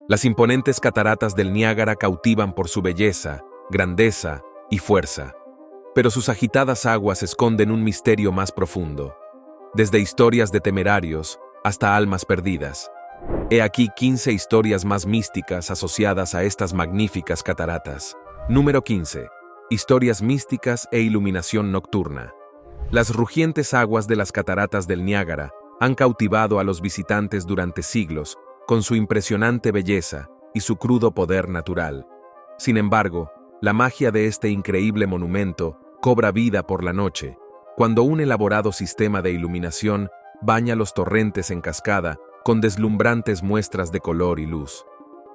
Las imponentes cataratas del Niágara cautivan por su belleza, grandeza y fuerza. Pero sus agitadas aguas esconden un misterio más profundo, desde historias de temerarios hasta almas perdidas. He aquí 15 historias más místicas asociadas a estas magníficas cataratas. Número 15. Historias místicas e iluminación nocturna. Las rugientes aguas de las cataratas del Niágara han cautivado a los visitantes durante siglos con su impresionante belleza y su crudo poder natural. Sin embargo, la magia de este increíble monumento cobra vida por la noche, cuando un elaborado sistema de iluminación baña los torrentes en cascada con deslumbrantes muestras de color y luz.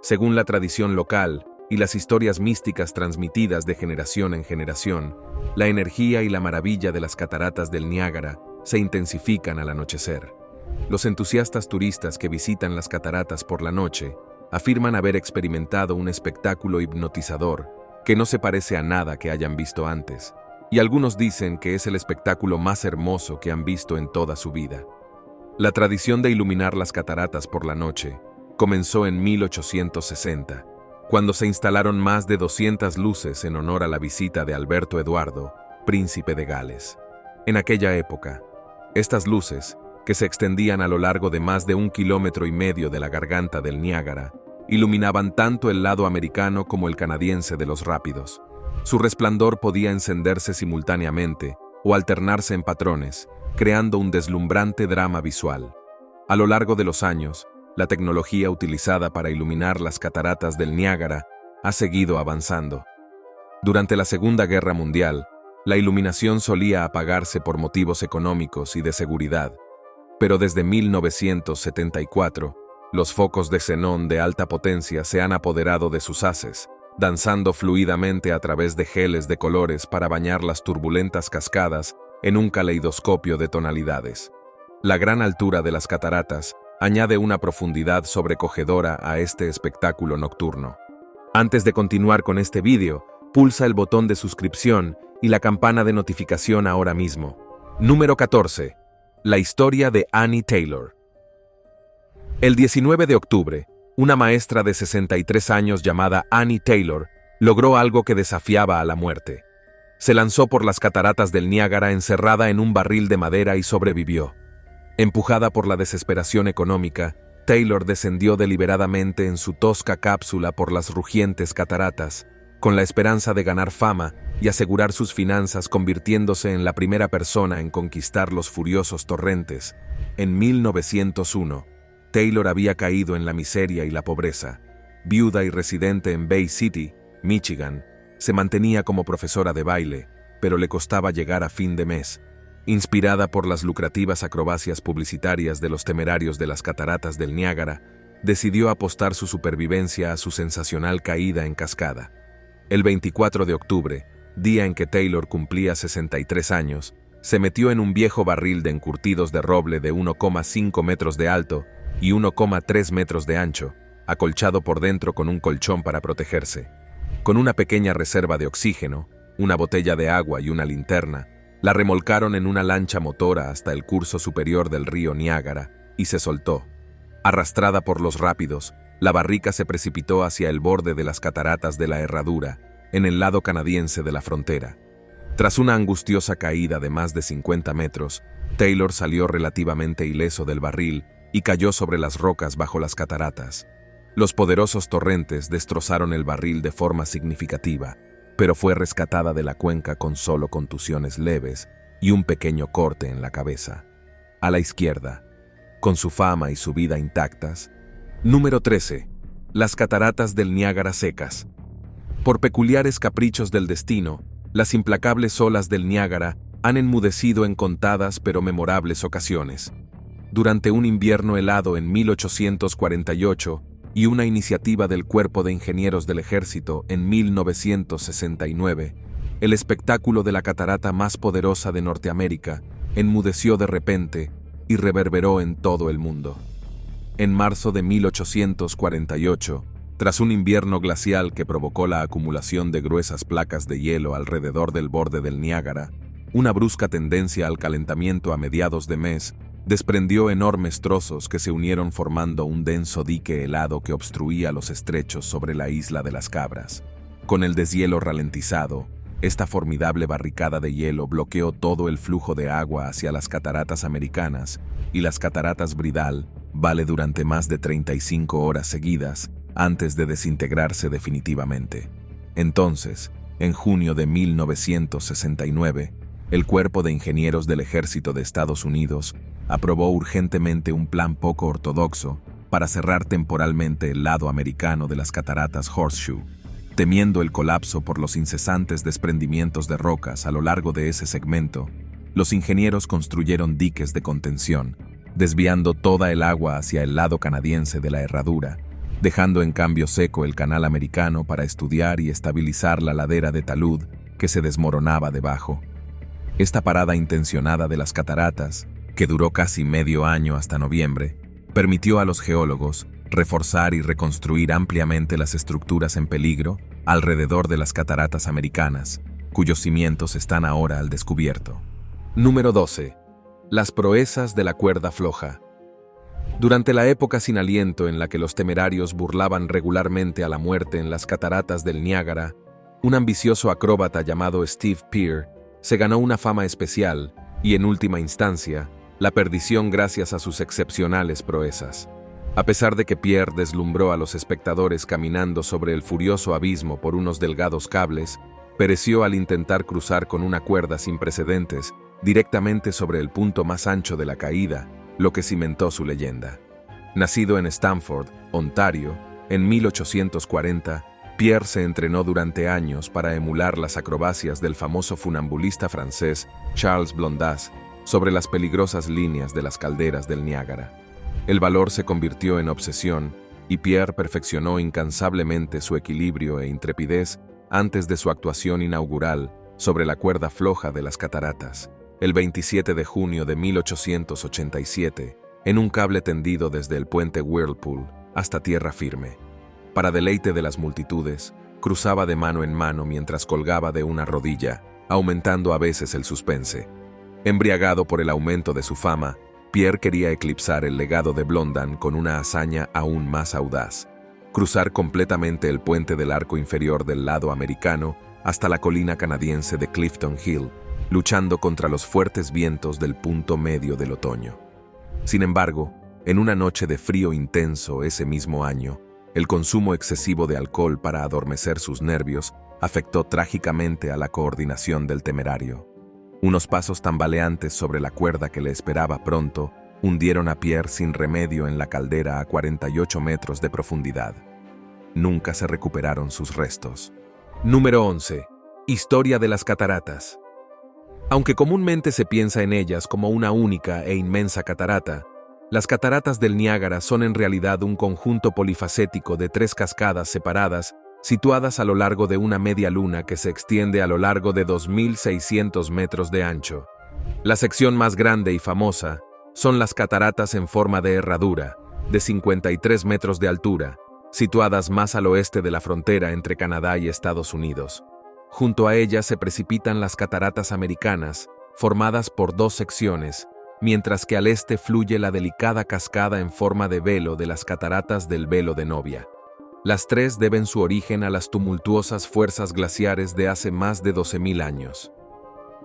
Según la tradición local y las historias místicas transmitidas de generación en generación, la energía y la maravilla de las cataratas del Niágara se intensifican al anochecer. Los entusiastas turistas que visitan las cataratas por la noche afirman haber experimentado un espectáculo hipnotizador que no se parece a nada que hayan visto antes, y algunos dicen que es el espectáculo más hermoso que han visto en toda su vida. La tradición de iluminar las cataratas por la noche comenzó en 1860, cuando se instalaron más de 200 luces en honor a la visita de Alberto Eduardo, príncipe de Gales. En aquella época, estas luces, que se extendían a lo largo de más de 1,5 kilómetros de la garganta del Niágara, iluminaban tanto el lado americano como el canadiense de los rápidos. Su resplandor podía encenderse simultáneamente o alternarse en patrones, creando un deslumbrante drama visual. A lo largo de los años, la tecnología utilizada para iluminar las cataratas del Niágara ha seguido avanzando. Durante la Segunda Guerra Mundial, la iluminación solía apagarse por motivos económicos y de seguridad, pero desde 1974, los focos de xenón de alta potencia se han apoderado de sus haces, danzando fluidamente a través de geles de colores para bañar las turbulentas cascadas en un caleidoscopio de tonalidades. La gran altura de las cataratas añade una profundidad sobrecogedora a este espectáculo nocturno. Antes de continuar con este vídeo, pulsa el botón de suscripción y la campana de notificación ahora mismo. Número 14. La historia de Annie Taylor. El 19 de octubre, una maestra de 63 años llamada Annie Taylor logró algo que desafiaba a la muerte. Se lanzó por las cataratas del Niágara encerrada en un barril de madera y sobrevivió. Empujada por la desesperación económica, Taylor descendió deliberadamente en su tosca cápsula por las rugientes cataratas, con la esperanza de ganar fama y asegurar sus finanzas, convirtiéndose en la primera persona en conquistar los furiosos torrentes. En 1901, Taylor había caído en la miseria y la pobreza. Viuda y residente en Bay City, Michigan, se mantenía como profesora de baile, pero le costaba llegar a fin de mes. Inspirada por las lucrativas acrobacias publicitarias de los temerarios de las cataratas del Niágara, decidió apostar su supervivencia a su sensacional caída en cascada. El 24 de octubre, día en que Taylor cumplía 63 años, se metió en un viejo barril de encurtidos de roble de 1,5 metros de alto y 1,3 metros de ancho, acolchado por dentro con un colchón para protegerse. Con una pequeña reserva de oxígeno, una botella de agua y una linterna, la remolcaron en una lancha motora hasta el curso superior del río Niágara y se soltó. Arrastrada por los rápidos, la barrica se precipitó hacia el borde de las cataratas de la Herradura, en el lado canadiense de la frontera. Tras una angustiosa caída de más de 50 metros, Taylor salió relativamente ileso del barril y cayó sobre las rocas bajo las cataratas. Los poderosos torrentes destrozaron el barril de forma significativa, pero fue rescatada de la cuenca con solo contusiones leves y un pequeño corte en la cabeza. A la izquierda, con su fama y su vida intactas. Número 13. Las cataratas del Niágara secas. Por peculiares caprichos del destino, las implacables olas del Niágara han enmudecido en contadas pero memorables ocasiones. Durante un invierno helado en 1848 y una iniciativa del Cuerpo de Ingenieros del Ejército en 1969, el espectáculo de la catarata más poderosa de Norteamérica enmudeció de repente y reverberó en todo el mundo. En marzo de 1848, tras un invierno glacial que provocó la acumulación de gruesas placas de hielo alrededor del borde del Niágara, una brusca tendencia al calentamiento a mediados de mes desprendió enormes trozos que se unieron formando un denso dique helado que obstruía los estrechos sobre la isla de las Cabras. Con el deshielo ralentizado, esta formidable barricada de hielo bloqueó todo el flujo de agua hacia las cataratas americanas, y las cataratas Bridal vale durante más de 35 horas seguidas antes de desintegrarse definitivamente. Entonces, en junio de 1969, el Cuerpo de Ingenieros del Ejército de Estados Unidos aprobó urgentemente un plan poco ortodoxo para cerrar temporalmente el lado americano de las cataratas Horseshoe. Temiendo el colapso por los incesantes desprendimientos de rocas a lo largo de ese segmento, los ingenieros construyeron diques de contención, desviando toda el agua hacia el lado canadiense de la herradura, dejando en cambio seco el canal americano para estudiar y estabilizar la ladera de talud que se desmoronaba debajo. Esta parada intencionada de las cataratas, que duró casi medio año hasta noviembre, permitió a los geólogos reforzar y reconstruir ampliamente las estructuras en peligro alrededor de las cataratas americanas, cuyos cimientos están ahora al descubierto. Número 12. Las proezas de la cuerda floja. Durante la época sin aliento en la que los temerarios burlaban regularmente a la muerte en las cataratas del Niágara, un ambicioso acróbata llamado Steve Pierre se ganó una fama especial y, en última instancia, la perdición gracias a sus excepcionales proezas. A pesar de que Pierre deslumbró a los espectadores caminando sobre el furioso abismo por unos delgados cables, pereció al intentar cruzar con una cuerda sin precedentes directamente sobre el punto más ancho de la caída, lo que cimentó su leyenda. Nacido en Stamford, Ontario, en 1840, Pierre se entrenó durante años para emular las acrobacias del famoso funambulista francés Charles Blondás sobre las peligrosas líneas de las calderas del Niágara. El valor se convirtió en obsesión y Pierre perfeccionó incansablemente su equilibrio e intrepidez antes de su actuación inaugural sobre la cuerda floja de las cataratas, el 27 de junio de 1887, en un cable tendido desde el puente Whirlpool hasta tierra firme. Para deleite de las multitudes, cruzaba de mano en mano mientras colgaba de una rodilla, aumentando a veces el suspense. Embriagado por el aumento de su fama, Pierre quería eclipsar el legado de Blondin con una hazaña aún más audaz: cruzar completamente el puente del arco inferior del lado americano hasta la colina canadiense de Clifton Hill, luchando contra los fuertes vientos del punto medio del otoño. Sin embargo, en una noche de frío intenso ese mismo año, el consumo excesivo de alcohol para adormecer sus nervios afectó trágicamente a la coordinación del temerario. Unos pasos tambaleantes sobre la cuerda que le esperaba pronto hundieron a Pierre sin remedio en la caldera a 48 metros de profundidad. Nunca se recuperaron sus restos. Número 11. Historia de las cataratas. Aunque comúnmente se piensa en ellas como una única e inmensa catarata, las cataratas del Niágara son en realidad un conjunto polifacético de 3 cascadas separadas situadas a lo largo de una media luna que se extiende a lo largo de 2.600 metros de ancho. La sección más grande y famosa son las cataratas en forma de herradura, de 53 metros de altura, situadas más al oeste de la frontera entre Canadá y Estados Unidos. Junto a ellas se precipitan las cataratas americanas, formadas por 2 secciones, mientras que al este fluye la delicada cascada en forma de velo de las cataratas del Velo de Novia. Las 3 deben su origen a las tumultuosas fuerzas glaciares de hace más de 12.000 años.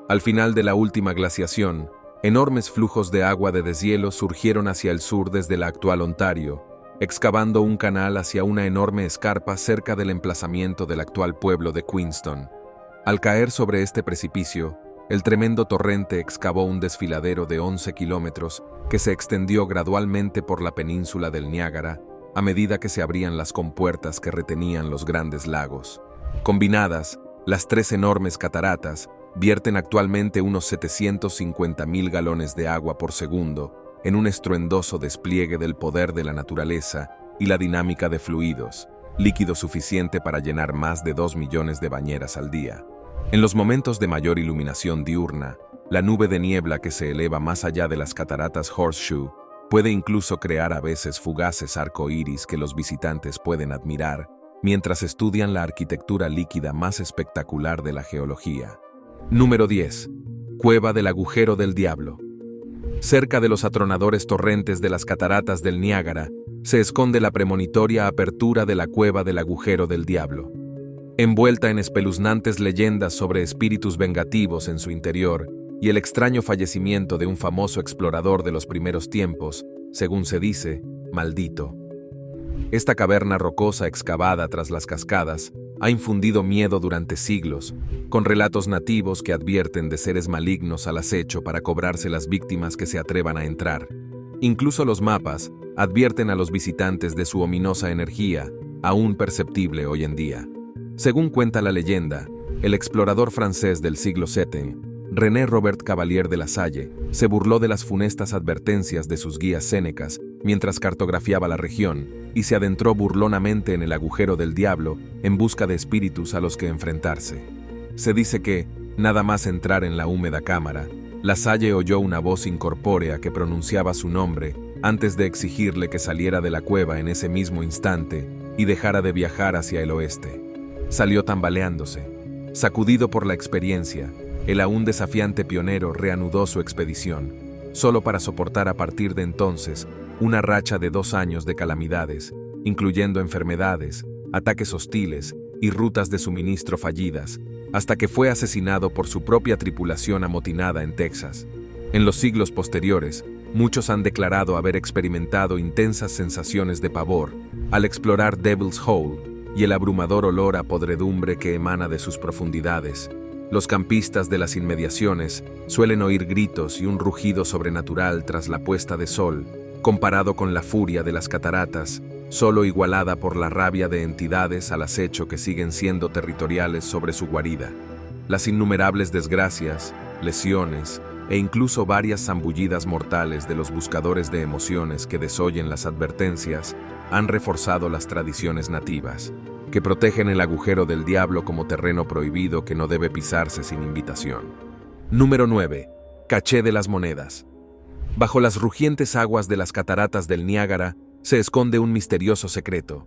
Al final de la última glaciación, enormes flujos de agua de deshielo surgieron hacia el sur desde la actual Ontario, excavando un canal hacia una enorme escarpa cerca del emplazamiento del actual pueblo de Queenston. Al caer sobre este precipicio, el tremendo torrente excavó un desfiladero de 11 kilómetros que se extendió gradualmente por la península del Niágara a medida que se abrían las compuertas que retenían los grandes lagos. Combinadas, las 3 enormes cataratas vierten actualmente unos 750.000 galones de agua por segundo en un estruendoso despliegue del poder de la naturaleza y la dinámica de fluidos, líquido suficiente para llenar más de 2 millones de bañeras al día. En los momentos de mayor iluminación diurna, la nube de niebla que se eleva más allá de las cataratas Horseshoe puede incluso crear a veces fugaces arcoíris que los visitantes pueden admirar mientras estudian la arquitectura líquida más espectacular de la geología. Número 10. Cueva del Agujero del Diablo. Cerca de los atronadores torrentes de las cataratas del Niágara, se esconde la premonitoria apertura de la cueva del agujero del diablo. Envuelta en espeluznantes leyendas sobre espíritus vengativos en su interior y el extraño fallecimiento de un famoso explorador de los primeros tiempos, según se dice, maldito. Esta caverna rocosa excavada tras las cascadas ha infundido miedo durante siglos, con relatos nativos que advierten de seres malignos al acecho para cobrarse las víctimas que se atrevan a entrar. Incluso los mapas advierten a los visitantes de su ominosa energía, aún perceptible hoy en día. Según cuenta la leyenda, el explorador francés del siglo VII, René Robert Cavalier de la Salle, se burló de las funestas advertencias de sus guías sénecas mientras cartografiaba la región y se adentró burlonamente en el agujero del diablo en busca de espíritus a los que enfrentarse. Se dice que, nada más entrar en la húmeda cámara, la Salle oyó una voz incorpórea que pronunciaba su nombre antes de exigirle que saliera de la cueva en ese mismo instante y dejara de viajar hacia el oeste. Salió tambaleándose. Sacudido por la experiencia, el aún desafiante pionero reanudó su expedición, solo para soportar a partir de entonces una racha de 2 años de calamidades, incluyendo enfermedades, ataques hostiles y rutas de suministro fallidas, hasta que fue asesinado por su propia tripulación amotinada en Texas. En los siglos posteriores, muchos han declarado haber experimentado intensas sensaciones de pavor al explorar Devil's Hole y el abrumador olor a podredumbre que emana de sus profundidades. Los campistas de las inmediaciones suelen oír gritos y un rugido sobrenatural tras la puesta de sol, comparado con la furia de las cataratas, solo igualada por la rabia de entidades al acecho que siguen siendo territoriales sobre su guarida. Las innumerables desgracias, lesiones e incluso varias zambullidas mortales de los buscadores de emociones que desoyen las advertencias han reforzado las tradiciones nativas, que protegen el agujero del diablo como terreno prohibido que no debe pisarse sin invitación. Número 9. Caché de las monedas. Bajo las rugientes aguas de las cataratas del Niágara se esconde un misterioso secreto.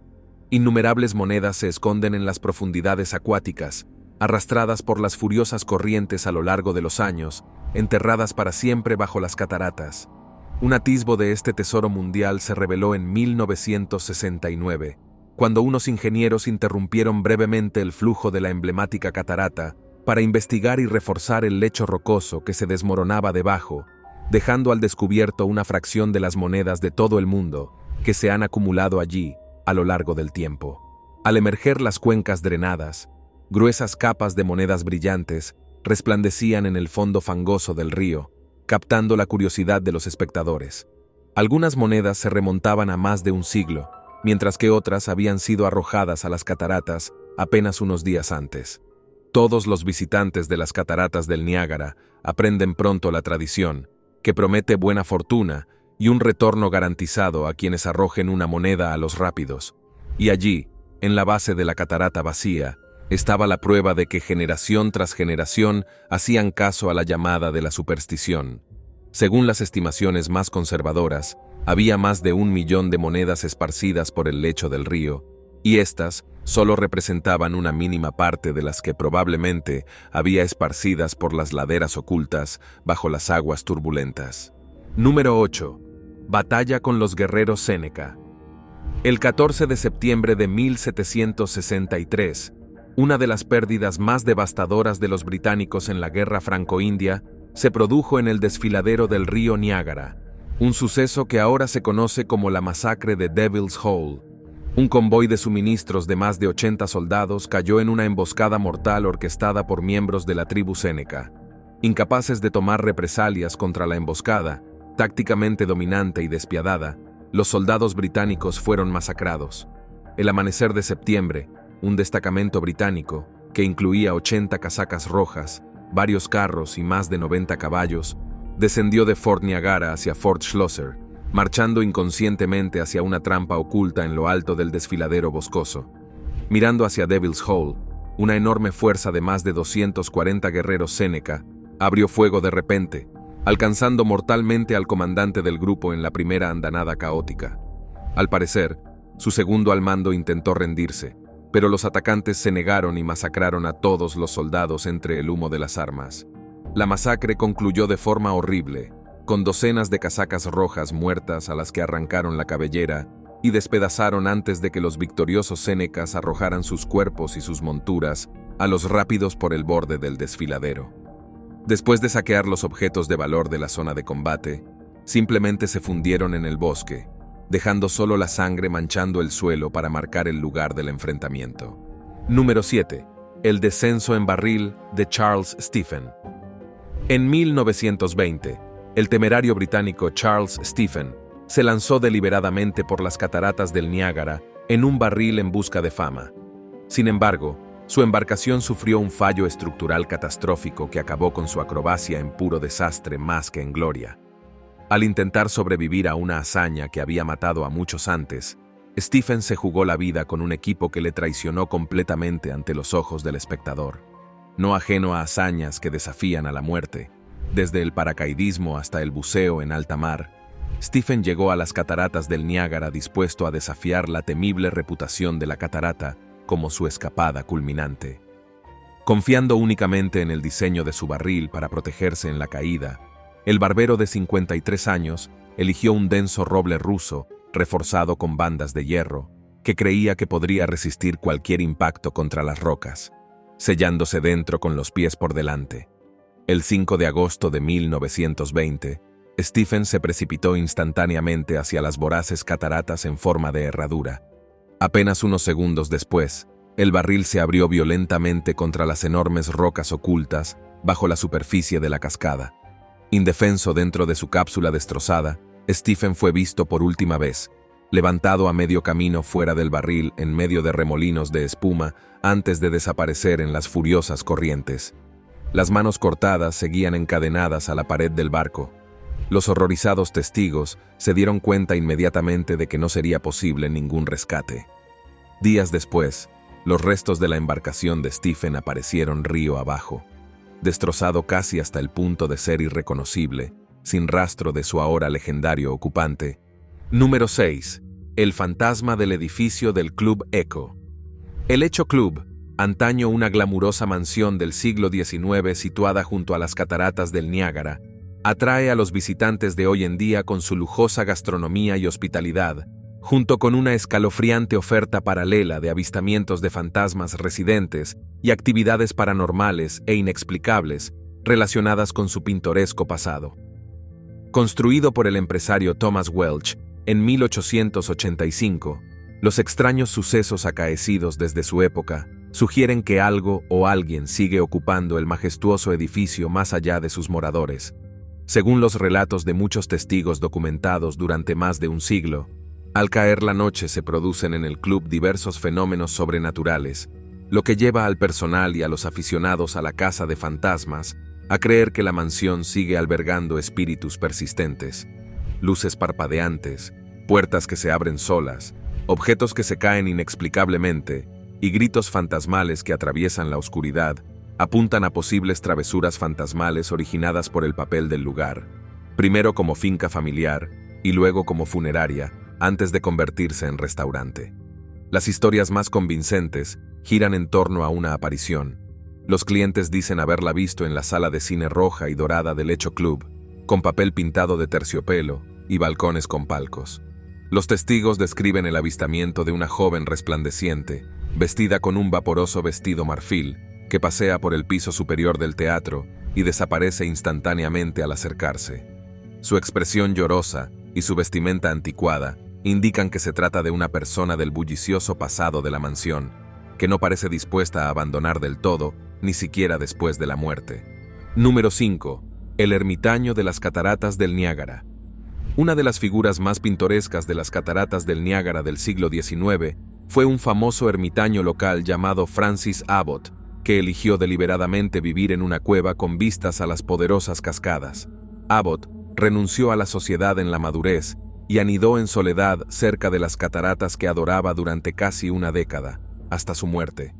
Innumerables monedas se esconden en las profundidades acuáticas, arrastradas por las furiosas corrientes a lo largo de los años, enterradas para siempre bajo las cataratas. Un atisbo de este tesoro mundial se reveló en 1969, cuando unos ingenieros interrumpieron brevemente el flujo de la emblemática catarata para investigar y reforzar el lecho rocoso que se desmoronaba debajo, dejando al descubierto una fracción de las monedas de todo el mundo que se han acumulado allí a lo largo del tiempo. Al emerger las cuencas drenadas, gruesas capas de monedas brillantes resplandecían en el fondo fangoso del río, captando la curiosidad de los espectadores. Algunas monedas se remontaban a más de un siglo, mientras que otras habían sido arrojadas a las cataratas apenas unos días antes. Todos los visitantes de las cataratas del Niágara aprenden pronto la tradición, que promete buena fortuna y un retorno garantizado a quienes arrojen una moneda a los rápidos. Y allí, en la base de la catarata vacía, estaba la prueba de que generación tras generación hacían caso a la llamada de la superstición. Según las estimaciones más conservadoras, había más de 1 millón de monedas esparcidas por el lecho del río, y éstas solo representaban una mínima parte de las que probablemente había esparcidas por las laderas ocultas bajo las aguas turbulentas. Número 8. Batalla con los guerreros Séneca. El 14 de septiembre de 1763, una de las pérdidas más devastadoras de los británicos en la guerra franco-india se produjo en el desfiladero del río Niágara, un suceso que ahora se conoce como la masacre de Devil's Hole. Un convoy de suministros de más de 80 soldados cayó en una emboscada mortal orquestada por miembros de la tribu Séneca. Incapaces de tomar represalias contra la emboscada, tácticamente dominante y despiadada, los soldados británicos fueron masacrados. El amanecer de septiembre, un destacamento británico, que incluía 80 casacas rojas, varios carros y más de 90 caballos, descendió de Fort Niagara hacia Fort Schlosser, marchando inconscientemente hacia una trampa oculta en lo alto del desfiladero boscoso. Mirando hacia Devil's Hole, una enorme fuerza de más de 240 guerreros Séneca abrió fuego de repente, alcanzando mortalmente al comandante del grupo en la primera andanada caótica. Al parecer, su segundo al mando intentó rendirse, pero los atacantes se negaron y masacraron a todos los soldados entre el humo de las armas. La masacre concluyó de forma horrible. con docenas de casacas rojas muertas a las que arrancaron la cabellera y despedazaron antes de que los victoriosos sénecas arrojaran sus cuerpos y sus monturas a los rápidos por el borde del desfiladero. Después de saquear los objetos de valor de la zona de combate, simplemente se fundieron en el bosque, dejando solo la sangre manchando el suelo para marcar el lugar del enfrentamiento. Número 7. El descenso en barril de Charles Stephen. En 1920, el temerario británico Charles Stephen se lanzó deliberadamente por las cataratas del Niágara en un barril en busca de fama. Sin embargo, su embarcación sufrió un fallo estructural catastrófico que acabó con su acrobacia en puro desastre más que en gloria. Al intentar sobrevivir a una hazaña que había matado a muchos antes, Stephen se jugó la vida con un equipo que le traicionó completamente ante los ojos del espectador. No ajeno a hazañas que desafían a la muerte, desde el paracaidismo hasta el buceo en alta mar, Stephen llegó a las cataratas del Niágara dispuesto a desafiar la temible reputación de la catarata como su escapada culminante. Confiando únicamente en el diseño de su barril para protegerse en la caída, el barbero de 53 años eligió un denso roble ruso reforzado con bandas de hierro, que creía que podría resistir cualquier impacto contra las rocas, sellándose dentro con los pies por delante. El 5 de agosto de 1920, Stephen se precipitó instantáneamente hacia las voraces cataratas en forma de herradura. Apenas unos segundos después, el barril se abrió violentamente contra las enormes rocas ocultas bajo la superficie de la cascada. Indefenso dentro de su cápsula destrozada, Stephen fue visto por última vez, levantado a medio camino fuera del barril en medio de remolinos de espuma antes de desaparecer en las furiosas corrientes. Las manos cortadas seguían encadenadas a la pared del barco. Los horrorizados testigos se dieron cuenta inmediatamente de que no sería posible ningún rescate. Días después, los restos de la embarcación de Stephen aparecieron río abajo, destrozado casi hasta el punto de ser irreconocible, sin rastro de su ahora legendario ocupante. Número 6. El fantasma del edificio del Club Echo. El Echo Club, antaño una glamurosa mansión del siglo XIX situada junto a las cataratas del Niágara, atrae a los visitantes de hoy en día con su lujosa gastronomía y hospitalidad, junto con una escalofriante oferta paralela de avistamientos de fantasmas residentes y actividades paranormales e inexplicables relacionadas con su pintoresco pasado. Construido por el empresario Thomas Welch en 1885, los extraños sucesos acaecidos desde su época sugieren que algo o alguien sigue ocupando el majestuoso edificio más allá de sus moradores. Según los relatos de muchos testigos documentados durante más de un siglo, al caer la noche se producen en el club diversos fenómenos sobrenaturales, lo que lleva al personal y a los aficionados a la caza de fantasmas a creer que la mansión sigue albergando espíritus persistentes. Luces parpadeantes, puertas que se abren solas, objetos que se caen inexplicablemente y gritos fantasmales que atraviesan la oscuridad apuntan a posibles travesuras fantasmales originadas por el papel del lugar, primero como finca familiar y luego como funeraria, antes de convertirse en restaurante. Las historias más convincentes giran en torno a una aparición. Los clientes dicen haberla visto en la sala de cine roja y dorada del Echo Club, con papel pintado de terciopelo y balcones con palcos. Los testigos describen el avistamiento de una joven resplandeciente, vestida con un vaporoso vestido marfil, que pasea por el piso superior del teatro y desaparece instantáneamente al acercarse. Su expresión llorosa y su vestimenta anticuada indican que se trata de una persona del bullicioso pasado de la mansión, que no parece dispuesta a abandonar del todo, ni siquiera después de la muerte. Número 5. El ermitaño de las cataratas del Niágara. Una de las figuras más pintorescas de las cataratas del Niágara del siglo XIX fue un famoso ermitaño local llamado Francis Abbot, que eligió deliberadamente vivir en una cueva con vistas a las poderosas cascadas. Abbot renunció a la sociedad en la madurez y anidó en soledad cerca de las cataratas que adoraba durante casi una década, hasta su muerte.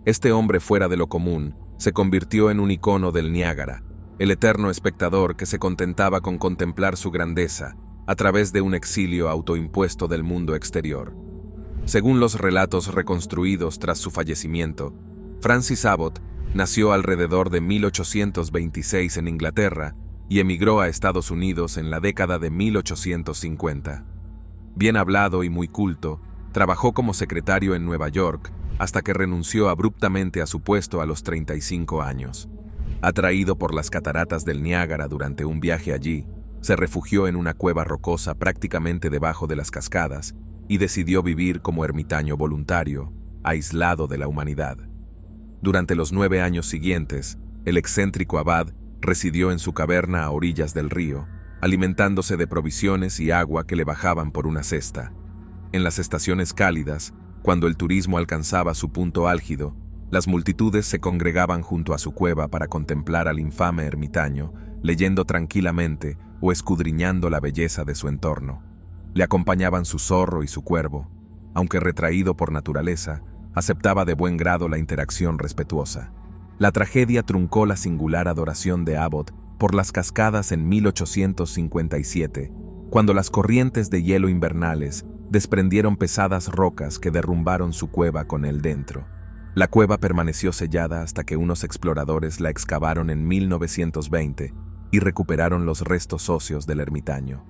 Este hombre fuera de lo común se convirtió en un icono del Niágara, el eterno espectador que se contentaba con contemplar su grandeza a través de un exilio autoimpuesto del mundo exterior. Según los relatos reconstruidos tras su fallecimiento, Francis Abbot nació alrededor de 1826 en Inglaterra y emigró a Estados Unidos en la década de 1850. Bien hablado y muy culto, trabajó como secretario en Nueva York hasta que renunció abruptamente a su puesto a los 35 años. Atraído por las cataratas del Niágara durante un viaje allí, se refugió en una cueva rocosa prácticamente debajo de las cascadas y decidió vivir como ermitaño voluntario, aislado de la humanidad. Durante los 9 años siguientes, el excéntrico abad residió en su caverna a orillas del río, alimentándose de provisiones y agua que le bajaban por una cesta. En las estaciones cálidas, cuando el turismo alcanzaba su punto álgido, las multitudes se congregaban junto a su cueva para contemplar al infame ermitaño, leyendo tranquilamente o escudriñando la belleza de su entorno. Le acompañaban su zorro y su cuervo. Aunque retraído por naturaleza, aceptaba de buen grado la interacción respetuosa. La tragedia truncó la singular adoración de Abbott por las cascadas en 1857, cuando las corrientes de hielo invernales desprendieron pesadas rocas que derrumbaron su cueva con él dentro. La cueva permaneció sellada hasta que unos exploradores la excavaron en 1920 y recuperaron los restos óseos del ermitaño.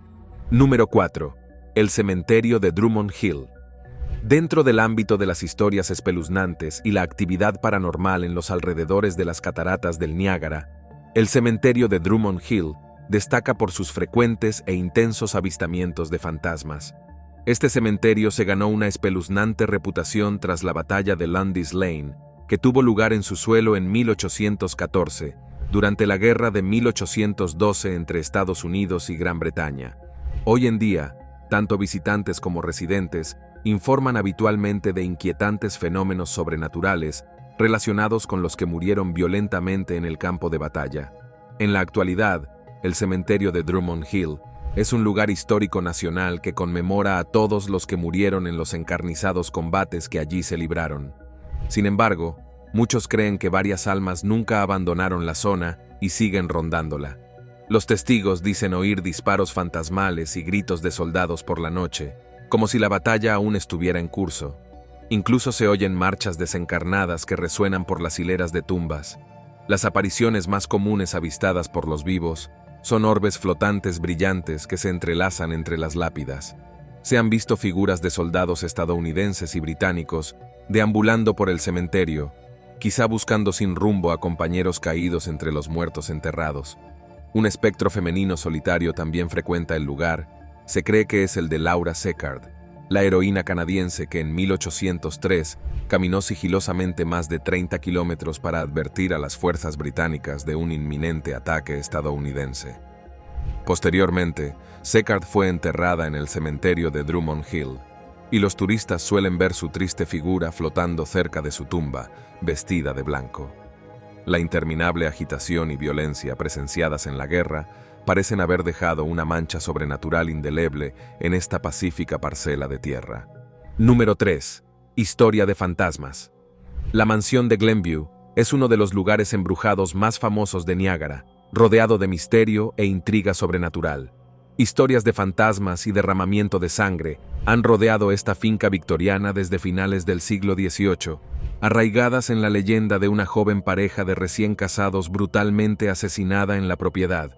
Número 4. El cementerio de Drummond Hill. Dentro del ámbito de las historias espeluznantes y la actividad paranormal en los alrededores de las cataratas del Niágara, el cementerio de Drummond Hill destaca por sus frecuentes e intensos avistamientos de fantasmas. Este cementerio se ganó una espeluznante reputación tras la batalla de Lundy's Lane, que tuvo lugar en su suelo en 1814, durante la guerra de 1812 entre Estados Unidos y Gran Bretaña. Hoy en día, tanto visitantes como residentes informan habitualmente de inquietantes fenómenos sobrenaturales relacionados con los que murieron violentamente en el campo de batalla. En la actualidad, el cementerio de Drummond Hill es un lugar histórico nacional que conmemora a todos los que murieron en los encarnizados combates que allí se libraron. Sin embargo, muchos creen que varias almas nunca abandonaron la zona y siguen rondándola. Los testigos dicen oír disparos fantasmales y gritos de soldados por la noche, como si la batalla aún estuviera en curso. Incluso se oyen marchas desencarnadas que resuenan por las hileras de tumbas. Las apariciones más comunes avistadas por los vivos son orbes flotantes brillantes que se entrelazan entre las lápidas. Se han visto figuras de soldados estadounidenses y británicos deambulando por el cementerio, quizá buscando sin rumbo a compañeros caídos entre los muertos enterrados. Un espectro femenino solitario también frecuenta el lugar. Se cree que es el de Laura Seccard, la heroína canadiense que en 1803 caminó sigilosamente más de 30 kilómetros para advertir a las fuerzas británicas de un inminente ataque estadounidense. Posteriormente, Seccard fue enterrada en el cementerio de Drummond Hill, y los turistas suelen ver su triste figura flotando cerca de su tumba, vestida de blanco. La interminable agitación y violencia presenciadas en la guerra parecen haber dejado una mancha sobrenatural indeleble en esta pacífica parcela de tierra. Número 3. Historia de fantasmas. La mansión de Glenview es uno de los lugares embrujados más famosos de Niágara, rodeado de misterio e intriga sobrenatural. Historias de fantasmas y derramamiento de sangre han rodeado esta finca victoriana desde finales del siglo XVIII, arraigadas en la leyenda de una joven pareja de recién casados brutalmente asesinada en la propiedad.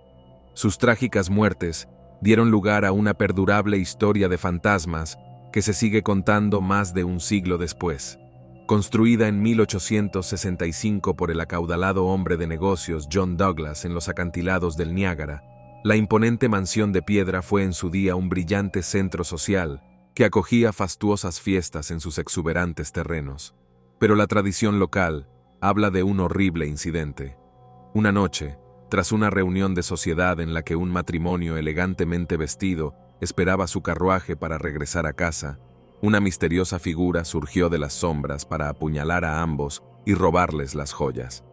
Sus trágicas muertes dieron lugar a una perdurable historia de fantasmas que se sigue contando más de un siglo después. Construida en 1865 por el acaudalado hombre de negocios John Douglas en los acantilados del Niágara, la imponente mansión de piedra fue en su día un brillante centro social que acogía fastuosas fiestas en sus exuberantes terrenos. Pero la tradición local habla de un horrible incidente. Una noche, tras una reunión de sociedad en la que un matrimonio elegantemente vestido esperaba su carruaje para regresar a casa, una misteriosa figura surgió de las sombras para apuñalar a ambos y robarles las joyas.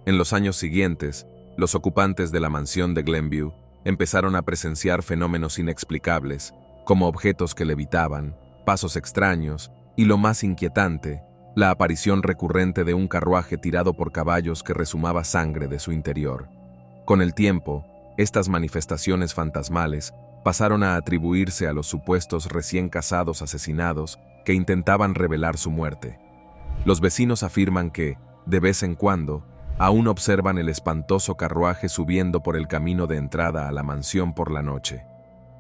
En los años siguientes, los ocupantes de la mansión de Glenview empezaron a presenciar fenómenos inexplicables, como objetos que levitaban, pasos extraños y, lo más inquietante, la aparición recurrente de un carruaje tirado por caballos que resumaba sangre de su interior. Con el tiempo, estas manifestaciones fantasmales pasaron a atribuirse a los supuestos recién casados asesinados que intentaban revelar su muerte. Los vecinos afirman que, de vez en cuando, aún observan el espantoso carruaje subiendo por el camino de entrada a la mansión por la noche.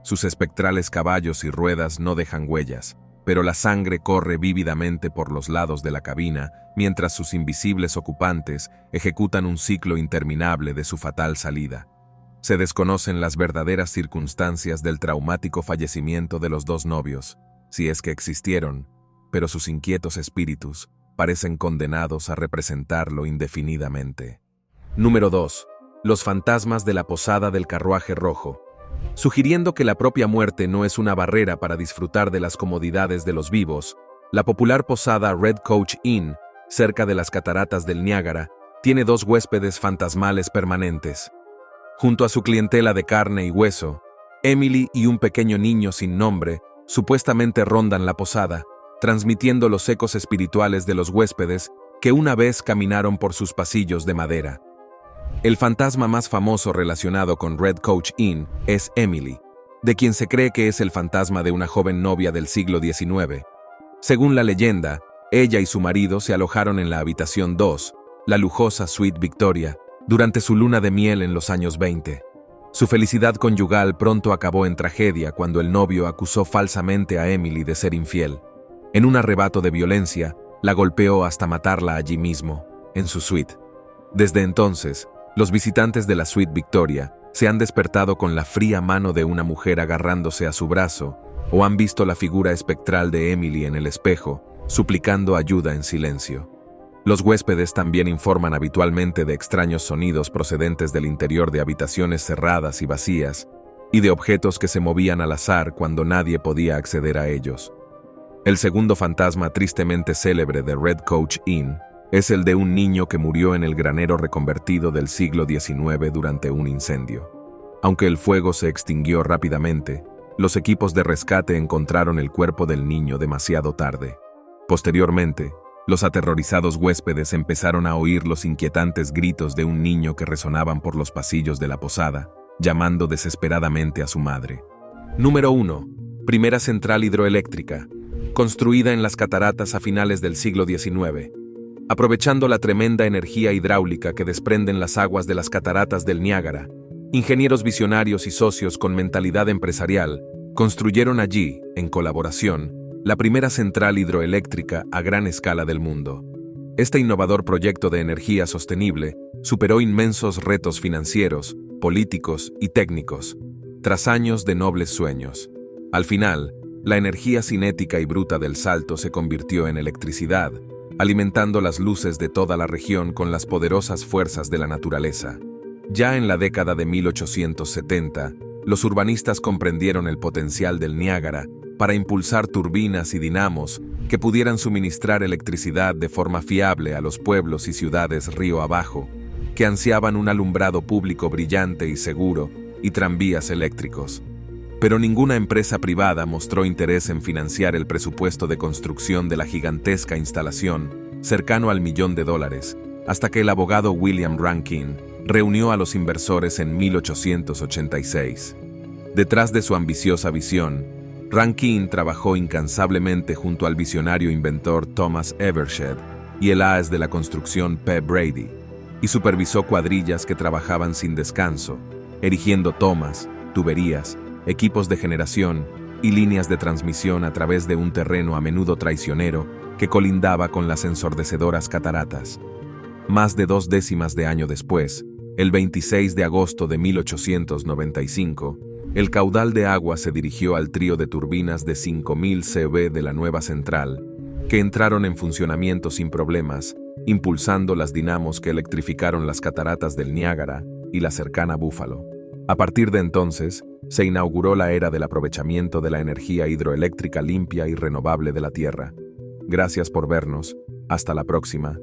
Sus espectrales caballos y ruedas no dejan huellas, pero la sangre corre vívidamente por los lados de la cabina mientras sus invisibles ocupantes ejecutan un ciclo interminable de su fatal salida. Se desconocen las verdaderas circunstancias del traumático fallecimiento de los dos novios, si es que existieron, pero sus inquietos espíritus parecen condenados a representarlo indefinidamente. Número 2. Los fantasmas de la posada del carruaje rojo. Sugiriendo que la propia muerte no es una barrera para disfrutar de las comodidades de los vivos, la popular posada Red Coach Inn, cerca de las cataratas del Niágara, tiene dos huéspedes fantasmales permanentes. Junto a su clientela de carne y hueso, Emily y un pequeño niño sin nombre supuestamente rondan la posada, transmitiendo los ecos espirituales de los huéspedes que una vez caminaron por sus pasillos de madera. El fantasma más famoso relacionado con Red Coach Inn es Emily, de quien se cree que es el fantasma de una joven novia del siglo XIX. Según la leyenda, ella y su marido se alojaron en la habitación 2, la lujosa Suite Victoria, durante su luna de miel en los años 20. Su felicidad conyugal pronto acabó en tragedia cuando el novio acusó falsamente a Emily de ser infiel. En un arrebato de violencia, la golpeó hasta matarla allí mismo, en su suite. Desde entonces, los visitantes de la Suite Victoria se han despertado con la fría mano de una mujer agarrándose a su brazo o han visto la figura espectral de Emily en el espejo, suplicando ayuda en silencio. Los huéspedes también informan habitualmente de extraños sonidos procedentes del interior de habitaciones cerradas y vacías y de objetos que se movían al azar cuando nadie podía acceder a ellos. El segundo fantasma tristemente célebre de Red Coach Inn es el de un niño que murió en el granero reconvertido del siglo XIX durante un incendio. Aunque el fuego se extinguió rápidamente, los equipos de rescate encontraron el cuerpo del niño demasiado tarde. Posteriormente, los aterrorizados huéspedes empezaron a oír los inquietantes gritos de un niño que resonaban por los pasillos de la posada, llamando desesperadamente a su madre. Número 1. Primera central hidroeléctrica, construida en las cataratas a finales del siglo XIX. Aprovechando la tremenda energía hidráulica que desprenden las aguas de las cataratas del Niágara, ingenieros visionarios y socios con mentalidad empresarial construyeron allí, en colaboración, la primera central hidroeléctrica a gran escala del mundo. Este innovador proyecto de energía sostenible superó inmensos retos financieros, políticos y técnicos, tras años de nobles sueños. Al final, la energía cinética y bruta del salto se convirtió en electricidad, alimentando las luces de toda la región con las poderosas fuerzas de la naturaleza. Ya en la década de 1870, los urbanistas comprendieron el potencial del Niágara para impulsar turbinas y dinamos que pudieran suministrar electricidad de forma fiable a los pueblos y ciudades río abajo, que ansiaban un alumbrado público brillante y seguro y tranvías eléctricos. Pero ninguna empresa privada mostró interés en financiar el presupuesto de construcción de la gigantesca instalación, cercano al $1.000.000, hasta que el abogado William Rankine reunió a los inversores en 1886. Detrás de su ambiciosa visión, Rankine trabajó incansablemente junto al visionario inventor Thomas Evershed y el as de la construcción P. Brady, y supervisó cuadrillas que trabajaban sin descanso, erigiendo tomas, tuberías, equipos de generación y líneas de transmisión a través de un terreno a menudo traicionero que colindaba con las ensordecedoras cataratas. Más de 2 décimas de año después, el 26 de agosto de 1895, el caudal de agua se dirigió al trío de turbinas de 5.000 CV de la nueva central, que entraron en funcionamiento sin problemas, impulsando las dinamos que electrificaron las cataratas del Niágara y la cercana Buffalo. A partir de entonces, se inauguró la era del aprovechamiento de la energía hidroeléctrica limpia y renovable de la Tierra. Gracias por vernos. Hasta la próxima.